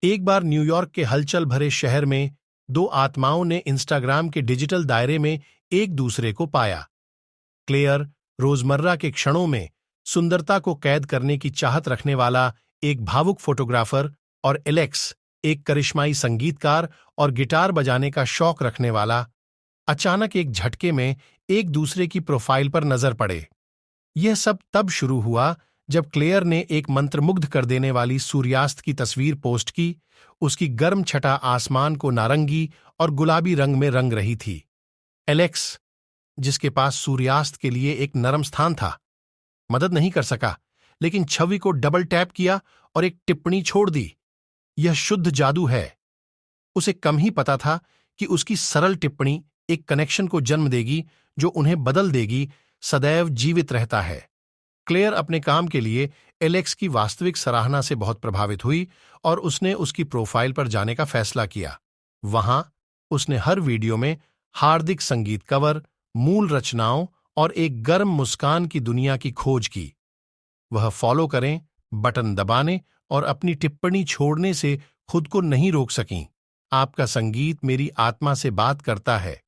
एक बार न्यूयॉर्क के हलचल भरे शहर में दो आत्माओं ने इंस्टाग्राम के डिजिटल दायरे में एक दूसरे को पाया। क्लेयर, रोजमर्रा के क्षणों में सुंदरता को कैद करने की चाहत रखने वाला एक भावुक फोटोग्राफर, और एलेक्स, एक करिश्माई संगीतकार और गिटार बजाने का शौक रखने वाला, अचानक एक झटके में एक दूसरे की प्रोफाइल पर नजर पड़े। यह सब तब शुरू हुआ जब क्लेयर ने एक मंत्रमुग्ध कर देने वाली सूर्यास्त की तस्वीर पोस्ट की। उसकी गर्म छटा आसमान को नारंगी और गुलाबी रंग में रंग रही थी। एलेक्स, जिसके पास सूर्यास्त के लिए एक नरम स्थान था, मदद नहीं कर सका, लेकिन छवि को डबल टैप किया और एक टिप्पणी छोड़ दी। यह शुद्ध जादू है। उसे कम ही पता था कि उसकी सरल टिप्पणी एक कनेक्शन को जन्म देगी जो उन्हें बदल देगी, सदैव जीवित रहता है। क्लेयर अपने काम के लिए एलेक्स की वास्तविक सराहना से बहुत प्रभावित हुई और उसने उसकी प्रोफाइल पर जाने का फैसला किया। वहां उसने हर वीडियो में हार्दिक संगीत कवर, मूल रचनाओं और एक गर्म मुस्कान की दुनिया की खोज की। वह फॉलो करें बटन दबाने और अपनी टिप्पणी छोड़ने से खुद को नहीं रोक सकीं। आपका संगीत मेरी आत्मा से बात करता है।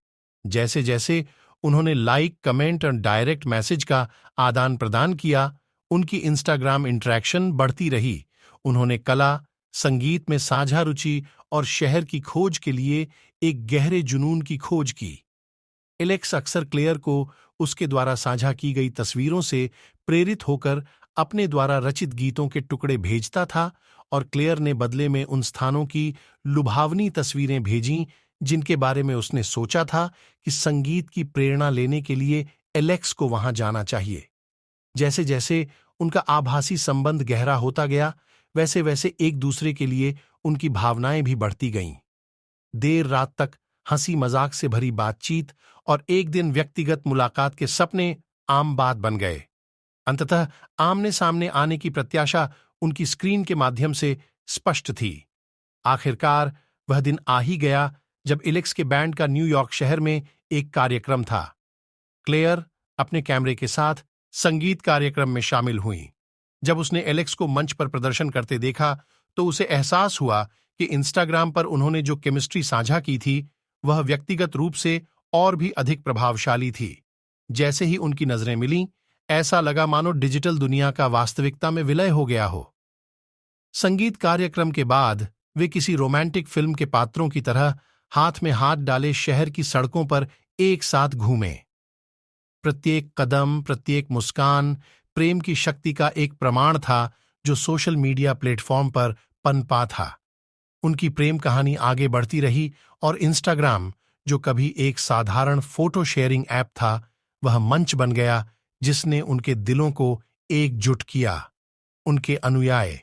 जैसे जैसे उन्होंने लाइक, कमेंट और डायरेक्ट मैसेज का आदान प्रदान किया, उनकी इंस्टाग्राम इंटरेक्शन बढ़ती रही। उन्होंने कला, संगीत में साझा रुचि और शहर की खोज के लिए एक गहरे जुनून की खोज की। एलेक्स अक्सर क्लेयर को उसके द्वारा साझा की गई तस्वीरों से प्रेरित होकर अपने द्वारा रचित गीतों के टुकड़े भेजता था, और क्लेयर ने बदले में उन स्थानों की लुभावनी तस्वीरें भेजीं जिनके बारे में उसने सोचा था कि संगीत की प्रेरणा लेने के लिए एलेक्स को वहां जाना चाहिए। जैसे जैसे उनका आभासी संबंध गहरा होता गया, वैसे वैसे एक दूसरे के लिए उनकी भावनाएं भी बढ़ती गईं। देर रात तक हंसी मजाक से भरी बातचीत और एक दिन व्यक्तिगत मुलाकात के सपने आम बात बन गए। अंततः आमने सामने आने की प्रत्याशा उनकी स्क्रीन के माध्यम से स्पष्ट थी। आखिरकार वह दिन आ ही गया जब एलेक्स के बैंड का न्यूयॉर्क शहर में एक कार्यक्रम था। क्लेयर अपने कैमरे के साथ संगीत कार्यक्रम में शामिल हुई। जब उसने एलेक्स को मंच पर प्रदर्शन करते देखा तो उसे एहसास हुआ कि इंस्टाग्राम पर उन्होंने जो केमिस्ट्री साझा की थी, वह व्यक्तिगत रूप से और भी अधिक प्रभावशाली थी। जैसे ही उनकी नजरें मिलीं, ऐसा लगा मानो डिजिटल दुनिया का वास्तविकता में विलय हो गया हो। संगीत कार्यक्रम के बाद वे किसी रोमांटिक फिल्म के पात्रों की तरह हाथ में हाथ डाले शहर की सड़कों पर एक साथ घूमे। प्रत्येक कदम, प्रत्येक मुस्कान प्रेम की शक्ति का एक प्रमाण था जो सोशल मीडिया प्लेटफॉर्म पर पनपा था। उनकी प्रेम कहानी आगे बढ़ती रही और इंस्टाग्राम, जो कभी एक साधारण फोटो शेयरिंग ऐप था, वह मंच बन गया जिसने उनके दिलों को एकजुट किया। उनके अनुयायी